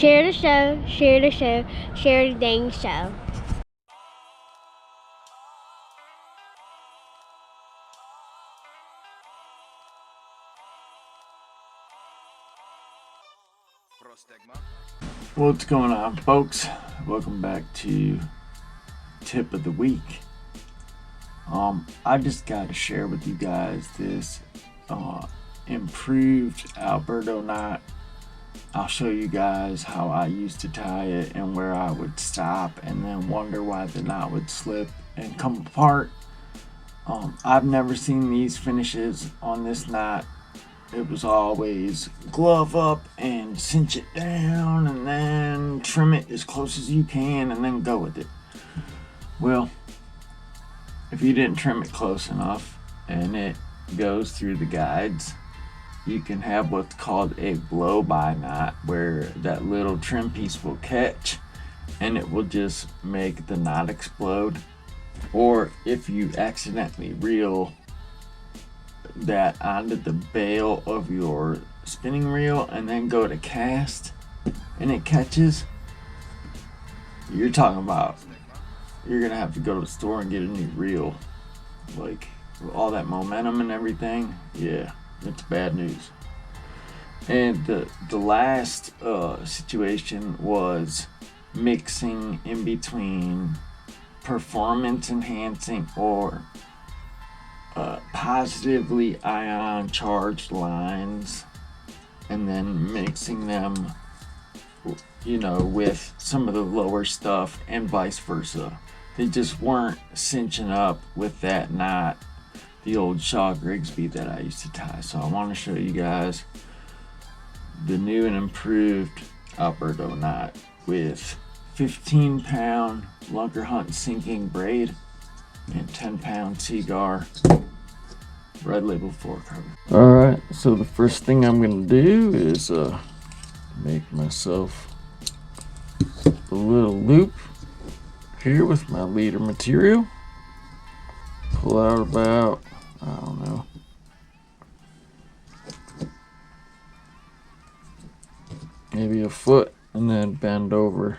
Share the show, share the show, share the dang show. What's going on, folks? Welcome back to Tip of the Week. I just got to share with you guys this improved Alberto knot. I'll show you guys how I used to tie it and where I would stop and then wonder why the knot would slip and come apart. I've never seen these finishes on this knot. It was always glove up and cinch it down and then trim it as close as you can and then go with it. Well, if you didn't trim it close enough and it goes through the guides, you can have what's called a blow-by knot, where that little trim piece will catch and it will just make the knot explode. Or if you accidentally reel that onto the bail of your spinning reel and then go to cast and it catches, you're talking about you're gonna have to go to the store and get a new reel. Like, all that momentum and everything, yeah, it's bad news. And the last situation was mixing in between performance enhancing or positively ion charged lines and then mixing them, with some of the lower stuff and vice versa. They just weren't cinching up with that knot, the old Shaw Grigsby that I used to tie. So I want to show you guys the new and improved Alberto knot with 15-pound lunker hunt sinking braid and 10-pound seaguar red label floor cover. Alright, so the first thing I'm going to do is make myself a little loop here with my leader material. Pull out about, I don't know, maybe a foot, and then bend over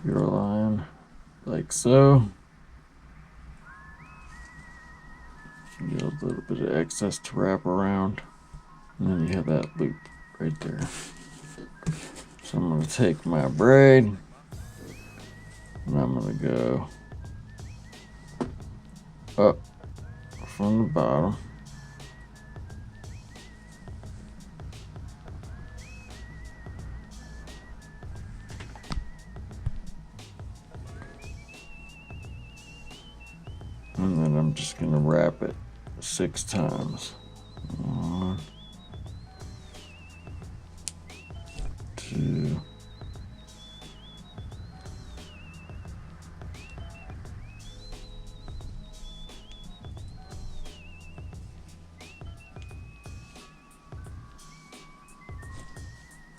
your line like so. Get a little bit of excess to wrap around, and then you have that loop right there. So I'm going to take my braid and I'm going to go up from the bottom. And then I'm just going to wrap it 6 times. 1, 2,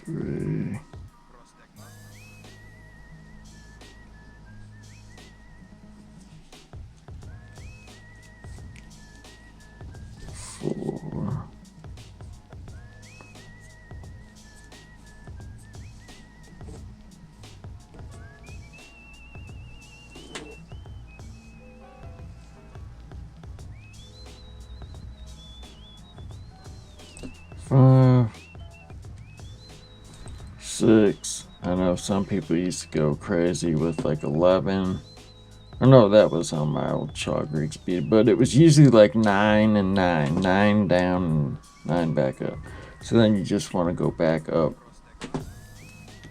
3, 4, 5, 6. I know some people used to go crazy with like 11. Or no, that was on my old Shaw Grigsby, but it was usually like 9 and 9. 9 down and 9 back up. So then you just want to go back up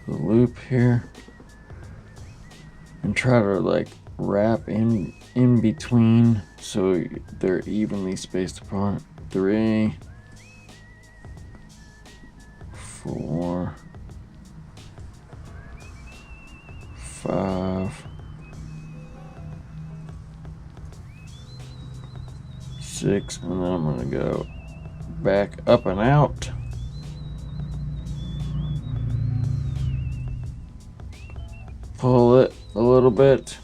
the loop here and try to like wrap in between so they're evenly spaced apart. 3, 4, 5, 6, and then I'm going to go back up and out. Pull it a little bit.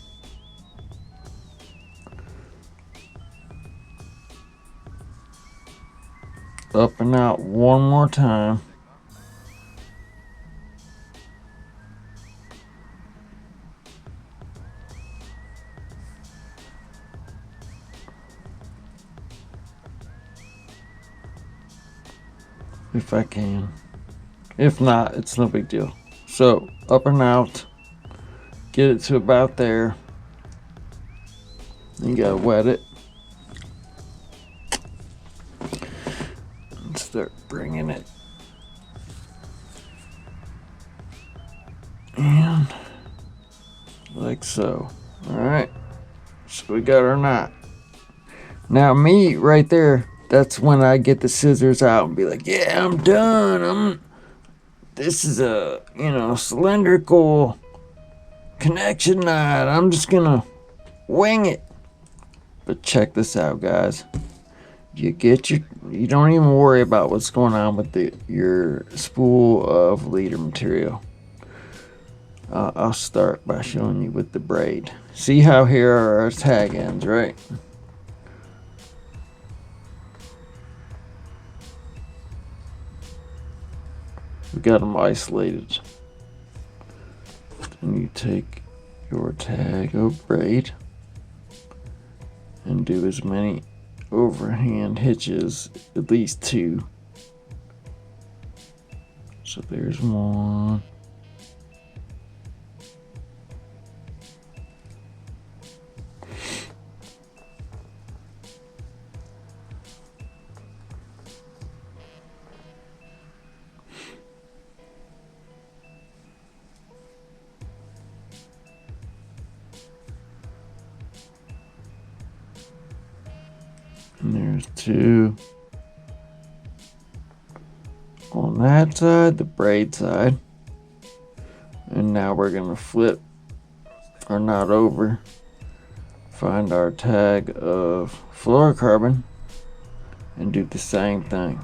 Up and out one more time. if I can. If not, it's no big deal. So up and out, get it to about there. You gotta wet it and start bringing it in like so. All right, so we got our knot. Now me right there, that's when I get the scissors out and be like, yeah, I'm done. This is a, cylindrical connection knot. I'm just gonna wing it. But check this out, guys. You don't even worry about what's going on with your spool of leader material. I'll start by showing you with the braid. See how here are our tag ends, right? We got them isolated. Then you take your tag of braid and do as many overhand hitches, at least 2. So there's 1. And there's 2 on that side, the braid side. And now we're gonna flip our knot over, find our tag of fluorocarbon, and do the same thing.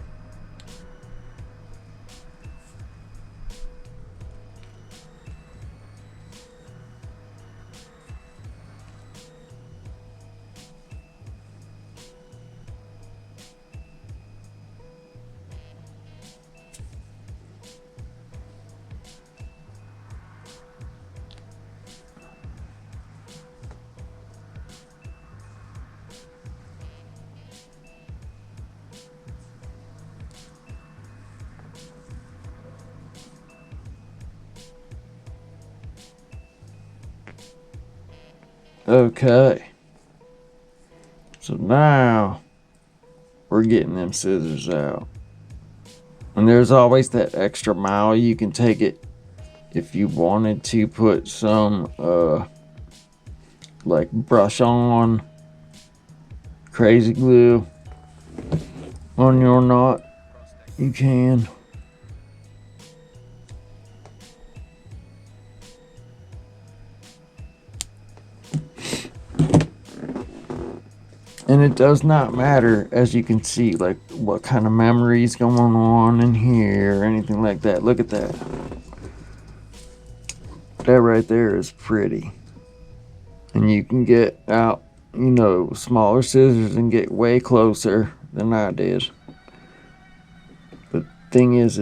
Okay, so now we're getting them scissors out. And there's always that extra mile you can take it if you wanted to put some like brush on crazy glue on your knot. You can. And it does not matter, as you can see, like what kind of memory is going on in here or anything like that. Look at that. That right there is pretty. And you can get out, smaller scissors and get way closer than I did. But the thing is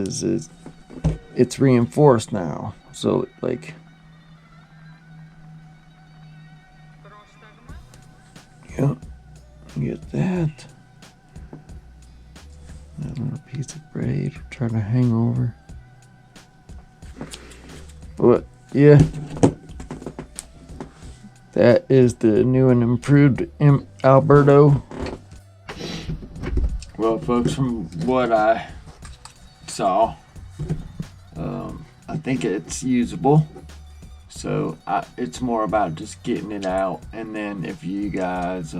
it's reinforced now. So like, yeah. Get that little piece of braid trying to hang over, but yeah, that is the new and improved Alberto. Well, folks, from what I saw, I think it's usable. So it's more about just getting it out, and then if you guys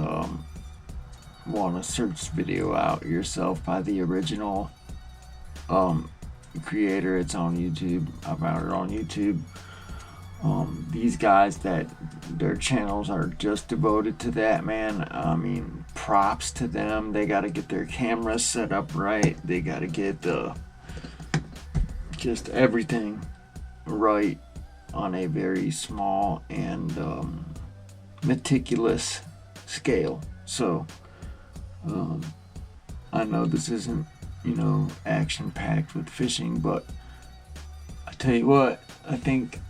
want to search video out yourself by the original creator, it's on YouTube. I found it on YouTube. These guys, that their channels are just devoted to that, man. I mean, props to them. They got to get their cameras set up right. They got to get just everything right on a very small and meticulous scale. So I know this isn't, action packed with fishing, but I tell you what, I think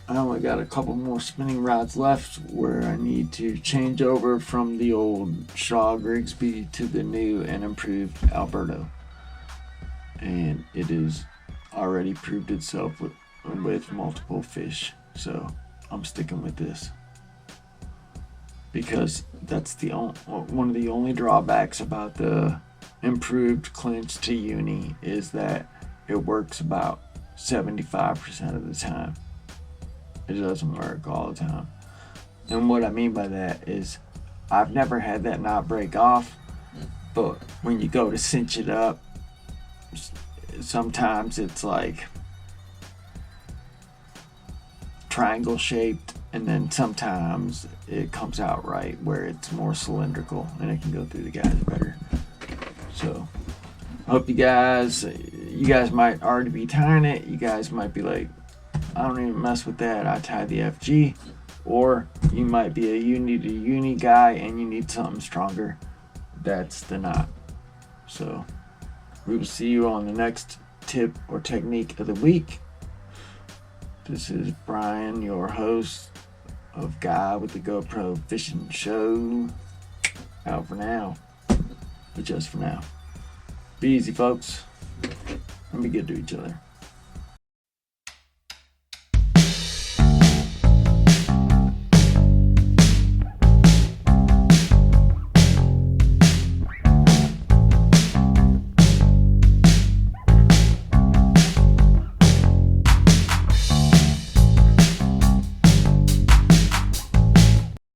I only got a couple more spinning rods left where I need to change over from the old Shaw Grigsby to the new and improved Alberto. and it has already proved itself with multiple fish. So I'm sticking with this because that's one of the only drawbacks about the improved clinch to uni is that it works about 75% of the time. It doesn't work all the time. And what I mean by that is I've never had that knot break off, but when you go to cinch it up, sometimes it's like triangle shaped, and then sometimes it comes out right where it's more cylindrical and it can go through the guys better. So hope you guys might already be tying it. You guys might be like, I don't even mess with that, I tie the FG. Or you might be a uni to uni guy and you need something stronger. That's the knot. So we will see you on the next tip or technique of the week. This is Brian, your host of Guy with the GoPro Fishing Show. Out for now. But just for now. Be easy, folks. And be good to each other.